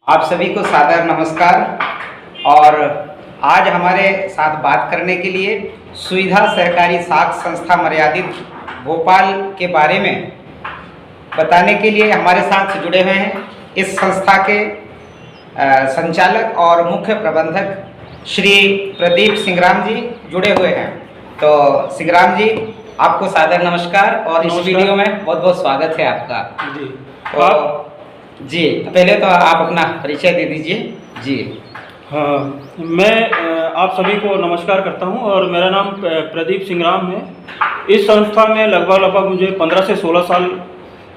आप सभी को सादर नमस्कार। और आज हमारे साथ बात करने के लिए सुविधा सहकारी साख संस्था मर्यादित भोपाल के बारे में बताने के लिए हमारे साथ जुड़े हुए हैं इस संस्था के संचालक और मुख्य प्रबंधक श्री प्रदीप सिंघराम जी जुड़े हुए हैं। तो सिंघराम जी, आपको सादर नमस्कार और इस वीडियो में बहुत बहुत स्वागत है आपका। जी तो जी, पहले तो आप अपना परिचय दे दीजिए। जी हाँ, मैं आप सभी को नमस्कार करता हूं और मेरा नाम प्रदीप सिंघराम है। इस संस्था में लगभग मुझे 15 से 16 साल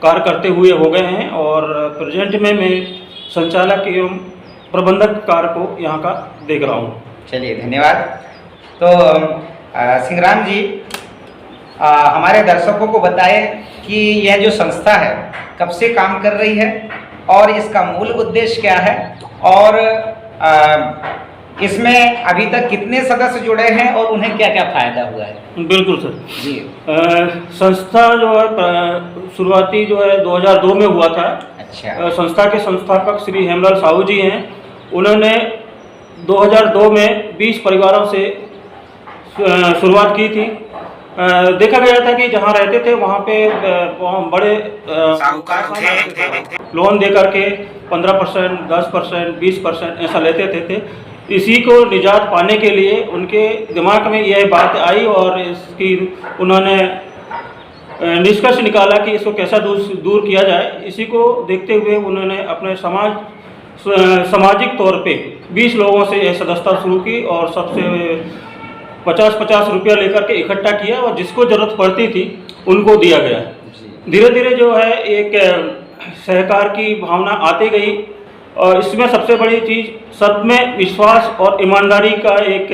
कार्य करते हुए हो गए हैं और प्रेजेंट में मैं संचालक एवं प्रबंधक कार्य को यहाँ का देख रहा हूँ। चलिए, धन्यवाद। तो सिंघराम जी, हमारे दर्शकों को बताएं कि यह जो संस्था है कब से काम कर रही है और इसका मूल उद्देश्य क्या है और इसमें अभी तक कितने सदस्य जुड़े हैं और उन्हें क्या क्या फायदा हुआ है। बिल्कुल सर जी। संस्था जो है शुरुआती जो है 2002 में हुआ था। अच्छा। संस्था के संस्थापक श्री हेमलाल साहू जी हैं। उन्होंने 2002 में 20 परिवारों से शुरुआत की थी। देखा गया था कि जहाँ रहते थे वहाँ पे बड़े लोन दे करके 15%, 10%, 20% ऐसा लेते थे। इसी को निजात पाने के लिए उनके दिमाग में यह बात आई और इसकी उन्होंने निष्कर्ष निकाला कि इसको कैसा दूर किया जाए। इसी को देखते हुए उन्होंने अपने सामाजिक तौर पे 20 लोगों से यह सदस्यता शुरू की और सबसे 50-50 रुपया लेकर के इकट्ठा किया और जिसको ज़रूरत पड़ती थी उनको दिया गया। धीरे धीरे जो है एक सहकार की भावना आती गई और इसमें सबसे बड़ी चीज़ सब में विश्वास और ईमानदारी का एक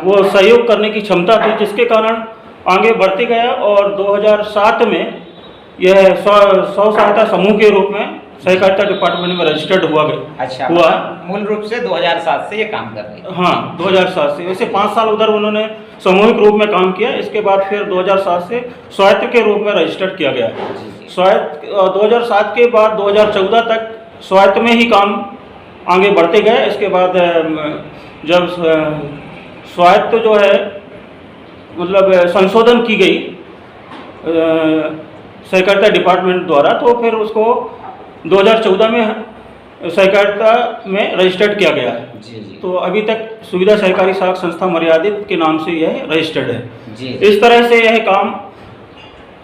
वो सहयोग करने की क्षमता थी, जिसके कारण आगे बढ़ते गया और 2007 में यह स्व सहायता समूह के रूप में सहकारिता डिपार्टमेंट में रजिस्टर्ड हुआ। अच्छा, हुआ मूल रूप से 2007 से ये काम कर रही है। हाँ, 2007 से। वैसे 5 साल उधर उन्होंने सामूहिक रूप में काम किया। इसके बाद फिर 2007 से स्वायत्त के रूप में रजिस्टर्ड किया गया। स्वायत्त 2007 के बाद 2014 तक स्वायत्त में ही काम आगे बढ़ते गए। इसके बाद जब स्वायत्त जो है मतलब संशोधन की गई सहकारिता डिपार्टमेंट द्वारा, तो फिर उसको 2014 में सहकारिता में रजिस्टर्ड किया गया है। जी जी। तो अभी तक सुविधा सहकारी साख संस्था मर्यादित के नाम से यह रजिस्टर्ड है। जी। इस तरह से यह काम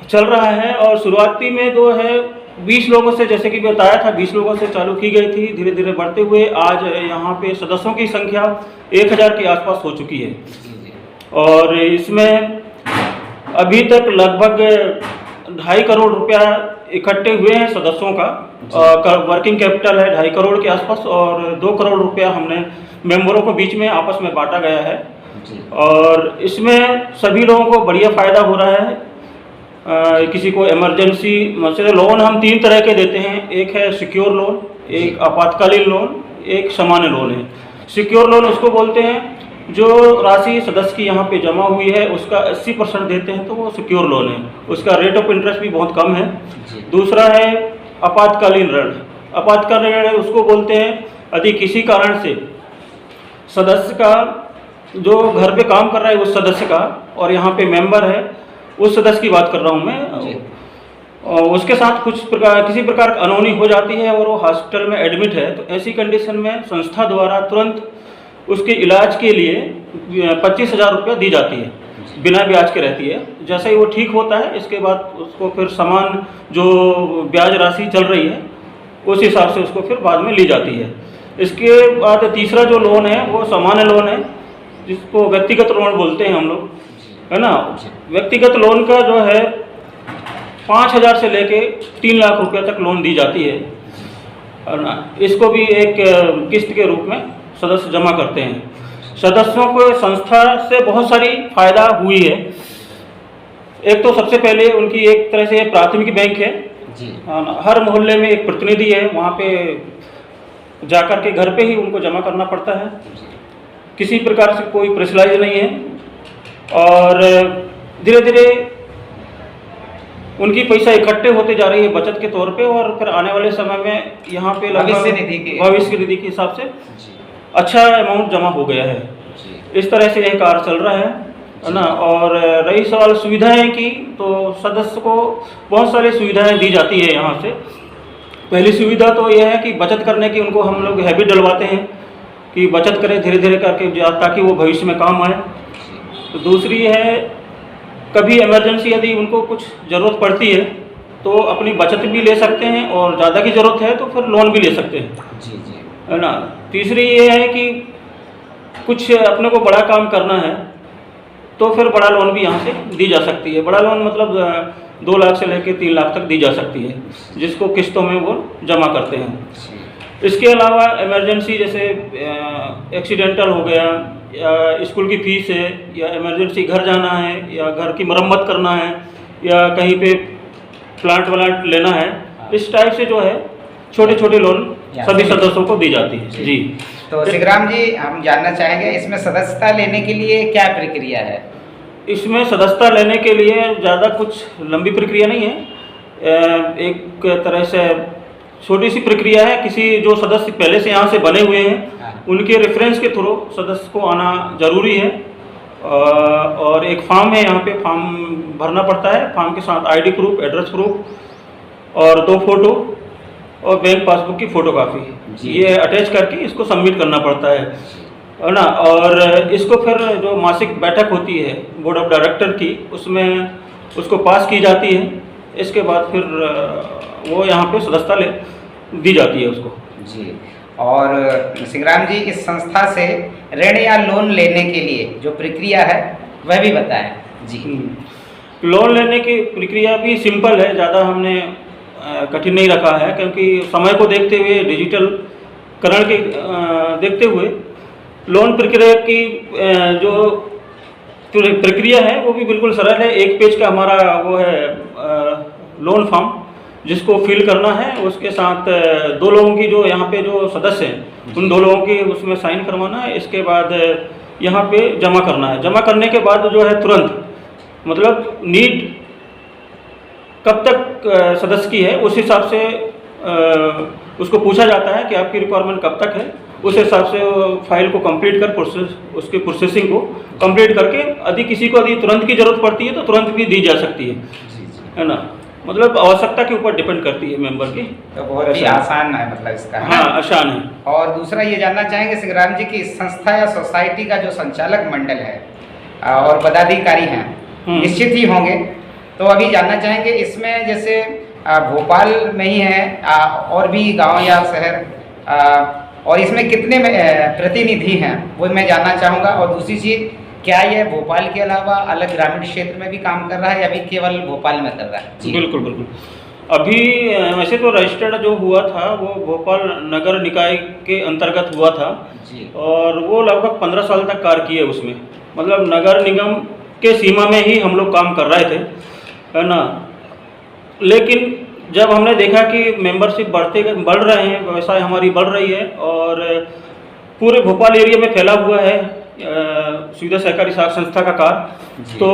चल रहा है और शुरुआती में जो है 20 लोगों से, जैसे कि बताया था, 20 लोगों से चालू की गई थी। धीरे धीरे बढ़ते हुए आज यहाँ पे सदस्यों की संख्या 1000 के आसपास हो चुकी है। और इसमें अभी तक लगभग 2.5 करोड़ रुपया इकट्ठे हुए हैं सदस्यों का। वर्किंग कैपिटल है 2.5 करोड़ के आसपास और 2 करोड़ रुपया हमने मेंबरों को बीच में आपस में बांटा गया है। और इसमें सभी लोगों को बढ़िया फ़ायदा हो रहा है। किसी को इमरजेंसी मसले लोन हम 3 तरह के देते हैं। एक है सिक्योर लोन, एक आपातकालीन लोन, एक सामान्य लोन है। सिक्योर लोन उसको बोलते हैं जो राशि सदस्य की यहाँ पे जमा हुई है उसका 80% देते हैं, तो वो सिक्योर लोन है। उसका रेट ऑफ इंटरेस्ट भी बहुत कम है। दूसरा है आपातकालीन ऋण। आपातकालीन ऋण उसको बोलते हैं यदि किसी कारण से सदस्य का जो घर पे काम कर रहा है उस सदस्य का और यहाँ पे मेंबर है, उस सदस्य की बात कर रहा हूँ मैं, और उसके साथ किसी प्रकार की अनहोनी हो जाती है और वो हॉस्पिटल में एडमिट है, तो ऐसी कंडीशन में संस्था द्वारा तुरंत उसके इलाज के लिए 25,000 रुपये दी जाती है, बिना ब्याज के रहती है। जैसे ही वो ठीक होता है इसके बाद उसको फिर समान जो ब्याज राशि चल रही है उस हिसाब से उसको फिर बाद में ली जाती है। इसके बाद तीसरा जो लोन है वो सामान्य लोन है, जिसको व्यक्तिगत लोन बोलते हैं हम लोग, है ना। व्यक्तिगत लोन का जो है 5,000 से लेके 3 लाख रुपये तक लोन दी जाती है ना। इसको भी एक किस्त के रूप में सदस्य जमा करते हैं। सदस्यों को संस्था से बहुत सारी फायदा हुई है। एक तो सबसे पहले उनकी एक तरह से प्राथमिक बैंक है जी। हर मोहल्ले में एक प्रतिनिधि है, वहाँ पे जाकर के घर पे ही उनको जमा करना पड़ता है। किसी प्रकार से कोई प्रेशराइज नहीं है और धीरे धीरे उनकी पैसा इकट्ठे होते जा रही है बचत के तौर पे, और फिर आने वाले समय में यहाँ पे भविष्य निधि के हिसाब से जी अच्छा अमाउंट जमा हो गया है। जी इस तरह से यह कार्य चल रहा है ना। और रही सवाल सुविधाएं की, तो सदस्य को बहुत सारी सुविधाएं दी जाती है यहाँ से। पहली सुविधा तो यह है कि बचत करने की उनको हम लोग हैबिट डलवाते हैं कि बचत करें धीरे धीरे करके, ताकि वो भविष्य में काम आए। तो दूसरी है, कभी इमरजेंसी यदि उनको कुछ ज़रूरत पड़ती है तो अपनी बचत भी ले सकते हैं, और ज़्यादा की ज़रूरत है तो फिर लोन भी ले सकते हैं जी जी है ना। तीसरी ये है कि कुछ अपने को बड़ा काम करना है तो फिर बड़ा लोन भी यहाँ से दी जा सकती है। बड़ा लोन मतलब 2 लाख से लेकर 3 लाख तक दी जा सकती है, जिसको किस्तों में वो जमा करते हैं। इसके अलावा इमरजेंसी जैसे एक्सीडेंटल हो गया, या स्कूल की फीस है, या इमरजेंसी घर जाना है, या घर की मरम्मत करना है, या कहीं पे प्लांट व्लांट लेना है, इस टाइप से जो है छोटे छोटे लोन सभी सदस्यों को दी जाती है जी। तो सिगराम जी, हम जानना चाहेंगे इसमें सदस्यता लेने के लिए क्या प्रक्रिया है? इसमें सदस्यता लेने के लिए ज़्यादा कुछ लंबी प्रक्रिया नहीं है, एक तरह से छोटी सी प्रक्रिया है। किसी जो सदस्य पहले से यहाँ से बने हुए हैं उनके रेफरेंस के थ्रू सदस्य को आना जरूरी है, और एक फॉर्म है यहाँ पे, फॉर्म भरना पड़ता है। फॉर्म के साथ आईडी प्रूफ, एड्रेस प्रूफ और 2 फोटो और बैंक पासबुक की फोटोकॉपी, ये अटैच करके इसको सबमिट करना पड़ता है ना। और इसको फिर जो मासिक बैठक होती है बोर्ड ऑफ डायरेक्टर की, उसमें उसको पास की जाती है। इसके बाद फिर वो यहाँ पे सदस्यता दी जाती है उसको जी। और सिगराम जी, इस संस्था से ऋण या लोन लेने के लिए जो प्रक्रिया है वह भी बताएं जी। लोन लेने की प्रक्रिया भी सिंपल है, ज़्यादा हमने कठिन नहीं रखा है, क्योंकि समय को देखते हुए, डिजिटल करण के देखते हुए लोन प्रक्रिया की जो प्रक्रिया है वो भी बिल्कुल सरल है। 1 पेज का हमारा वो है लोन फॉर्म, जिसको फिल करना है। उसके साथ 2 लोगों की, जो यहाँ पे जो सदस्य हैं उन 2 लोगों की उसमें साइन करवाना है। इसके बाद यहाँ पे जमा करना है। जमा करने के बाद जो है तुरंत, मतलब नीड कब तक सदस्य की है उस हिसाब से उसको पूछा जाता है कि आपकी रिक्वायरमेंट कब तक है। उस हिसाब से फाइल को कंप्लीट कर उसके प्रोसेसिंग को कंप्लीट करके, यदि किसी को यदि तुरंत की ज़रूरत पड़ती है तो तुरंत भी दी जा सकती है ना। मतलब आवश्यकता के ऊपर डिपेंड करती है मेंबर की। तो बहुत ही आसान है मतलब इसका। हाँ, आसान है। और दूसरा ये जानना चाहेंगे सिगराम जी कि इस संस्था या सोसाइटी का जो संचालक मंडल है और पदाधिकारी हैं निश्चित ही होंगे, तो अभी जानना चाहेंगे इसमें जैसे भोपाल में ही है और भी गांव या शहर, और इसमें कितने प्रतिनिधि हैं वो मैं जानना चाहूँगा। और दूसरी चीज़, क्या यह भोपाल के अलावा अलग ग्रामीण क्षेत्र में भी काम कर रहा है या अभी केवल भोपाल में कर रहा है? बिल्कुल बिल्कुल। अभी वैसे तो रजिस्टर्ड जो हुआ था वो भोपाल नगर निकाय के अंतर्गत हुआ था जी। और वो लगभग 15 साल तक कार्य किए उसमें। मतलब नगर निगम के सीमा में ही हम लोग काम कर रहे थे, है ना। लेकिन जब हमने देखा कि मेंबरशिप बढ़ रहे हैं, व्यवसाय हमारी बढ़ रही है और पूरे भोपाल एरिया में फैला हुआ है सुविधा सहकारी साख संस्था का कार्य, तो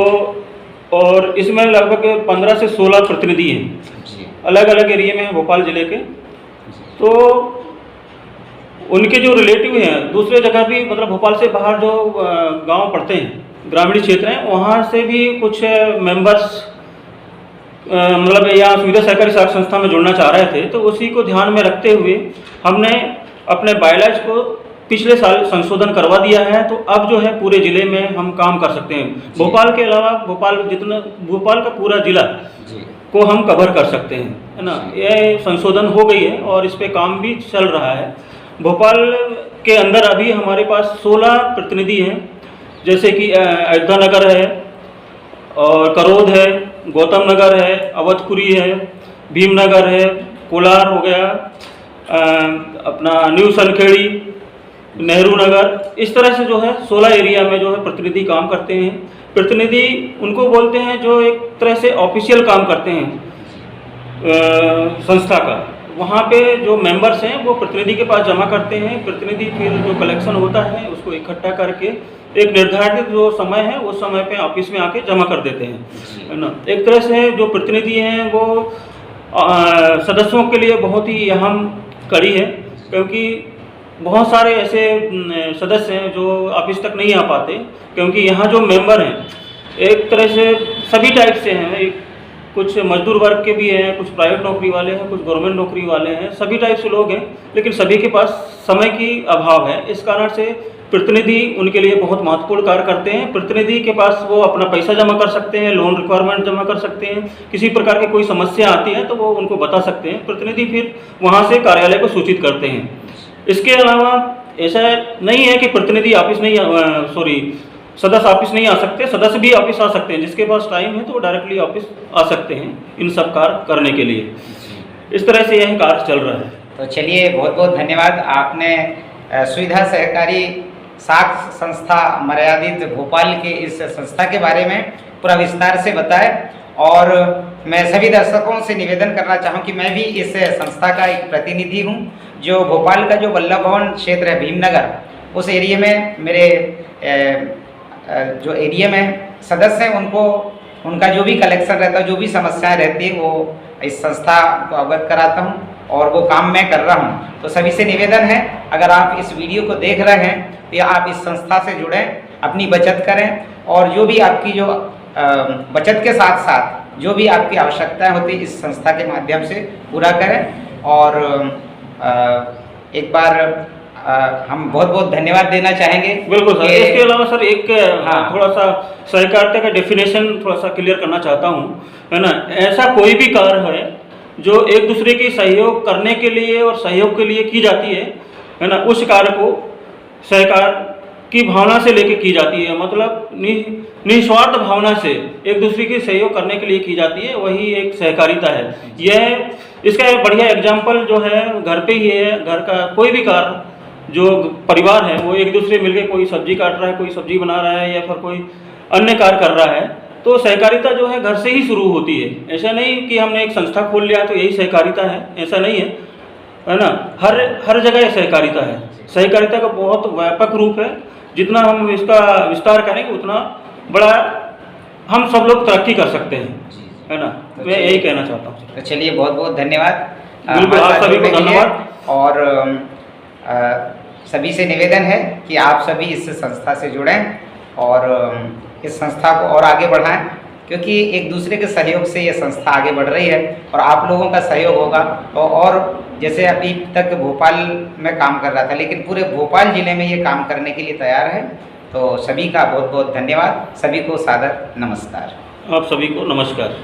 और इसमें लगभग 15 से 16 प्रतिनिधि हैं, अलग अलग एरिया में हैं भोपाल ज़िले के। तो उनके जो रिलेटिव हैं दूसरे जगह भी, मतलब भोपाल से बाहर जो गांव पड़ते हैं, ग्रामीण क्षेत्र हैं, वहाँ से भी कुछ मेंबर्स मतलब यहाँ सुविधा सहकारी साख संस्था में जुड़ना चाह रहे थे। तो उसी को ध्यान में रखते हुए हमने अपने बायलॉज को पिछले साल संशोधन करवा दिया है। तो अब जो है पूरे ज़िले में हम काम कर सकते हैं। भोपाल के अलावा भोपाल का पूरा ज़िला को हम कवर कर सकते हैं, है ना। यह संशोधन हो गई है और इस पे काम भी चल रहा है। भोपाल के अंदर अभी हमारे पास 16 प्रतिनिधि हैं, जैसे कि अयोध्या नगर है और करोद है, गौतम नगर है, अवधपुरी है, भीमनगर है, कोलार हो गया, अपना न्यू सनखेड़ी, नेहरू नगर, इस तरह से जो है 16 एरिया में जो है प्रतिनिधि काम करते हैं। प्रतिनिधि उनको बोलते हैं जो एक तरह से ऑफिशियल काम करते हैं संस्था का। वहाँ पे जो मेंबर्स हैं वो प्रतिनिधि के पास जमा करते हैं। प्रतिनिधि फिर जो कलेक्शन होता है उसको इकट्ठा करके एक निर्धारित जो समय है उस समय पे ऑफिस में आके जमा कर देते हैं, है ना। एक तरह से जो प्रतिनिधि हैं वो सदस्यों के लिए बहुत ही अहम कड़ी है, क्योंकि बहुत सारे ऐसे सदस्य हैं जो ऑफिस तक नहीं आ पाते, क्योंकि यहाँ जो मेंबर हैं एक तरह से सभी टाइप से हैं। एक कुछ मजदूर वर्ग के भी हैं, कुछ प्राइवेट नौकरी वाले हैं, कुछ गवर्नमेंट नौकरी वाले हैं, सभी टाइप से लोग हैं, लेकिन सभी के पास समय की अभाव है। इस कारण से प्रतिनिधि उनके लिए बहुत महत्वपूर्ण कार्य करते हैं। प्रतिनिधि के पास वो अपना पैसा जमा कर सकते हैं, लोन रिक्वायरमेंट जमा कर सकते हैं, किसी प्रकार की कोई समस्या आती है तो वो उनको बता सकते हैं। प्रतिनिधि फिर वहाँ से कार्यालय को सूचित करते हैं। इसके अलावा ऐसा नहीं है कि प्रतिनिधि ऑफिस नहीं सदस्य ऑफिस नहीं आ सकते, सदस्य भी ऑफिस आ सकते हैं। जिसके पास टाइम है तो वो डायरेक्टली ऑफिस आ सकते हैं इन सब कार्य करने के लिए। इस तरह से यह कार्य चल रहा है। तो चलिए, बहुत बहुत धन्यवाद। आपने सुविधा सहकारी साख संस्था मर्यादित भोपाल के इस संस्था के बारे में पूरा विस्तार से बताया, और मैं सभी दर्शकों से निवेदन करना चाहूँ कि मैं भी इस संस्था का एक प्रतिनिधि हूँ, जो भोपाल का जो वल्लभ भवन क्षेत्र है भीमनगर, उस एरिया में मेरे जो एरिया में सदस्य हैं उनको उनका जो भी कलेक्शन रहता है, जो भी समस्याएं रहती है, वो इस संस्था को अवगत कराता हूं और वो काम मैं कर रहा हूं। तो सभी से निवेदन है, अगर आप इस वीडियो को देख रहे हैं तो आप इस संस्था से जुड़ें, अपनी बचत करें, और जो भी आपकी जो बचत के साथ साथ जो भी आपकी आवश्यकताएं होती है इस संस्था के माध्यम से पूरा करें। और एक बार हम बहुत बहुत धन्यवाद देना चाहेंगे। बिल्कुल सर। इसके अलावा सर एक हाँ, थोड़ा सा सहकारिता का डेफिनेशन थोड़ा सा क्लियर करना चाहता हूँ, है ना। ऐसा कोई भी कार्य है जो एक दूसरे की सहयोग करने के लिए और सहयोग के लिए की जाती है ना, उस कार्य को सहकार की भावना से लेके की जाती है, मतलब निस्वार्थ भावना से एक दूसरे की सहयोग करने के लिए की जाती है, वही एक सहकारिता है। यह इसका एक बढ़िया एग्जाम्पल जो है घर पे ही है। घर का कोई भी कार्य जो परिवार है वो एक दूसरे मिलकर कोई सब्जी काट रहा है, कोई सब्जी बना रहा है, या फिर कोई अन्य कार्य कर रहा है, तो सहकारिता जो है घर से ही शुरू होती है। ऐसा नहीं कि हमने एक संस्था खोल लिया तो यही सहकारिता है, ऐसा नहीं है ना। हर जगह सहकारिता है। सहकारिता का बहुत व्यापक रूप है। जितना हम इसका विस्तार करेंगे उतना बड़ा हम सब लोग तरक्की कर सकते हैं, है ना। मैं यही कहना चाहता हूँ। तो चलिए, बहुत बहुत धन्यवाद। बिल्कुल, आप सभी को धन्यवाद। और सभी से निवेदन है कि आप सभी इस संस्था से जुड़ें और इस संस्था को और आगे बढ़ाएं, क्योंकि एक दूसरे के सहयोग से ये संस्था आगे बढ़ रही है, और आप लोगों का सहयोग होगा तो और जैसे अभी तक भोपाल में काम कर रहा था, लेकिन पूरे भोपाल ज़िले में ये काम करने के लिए तैयार है। तो सभी का बहुत बहुत धन्यवाद। सभी को सादर नमस्कार। आप सभी को नमस्कार।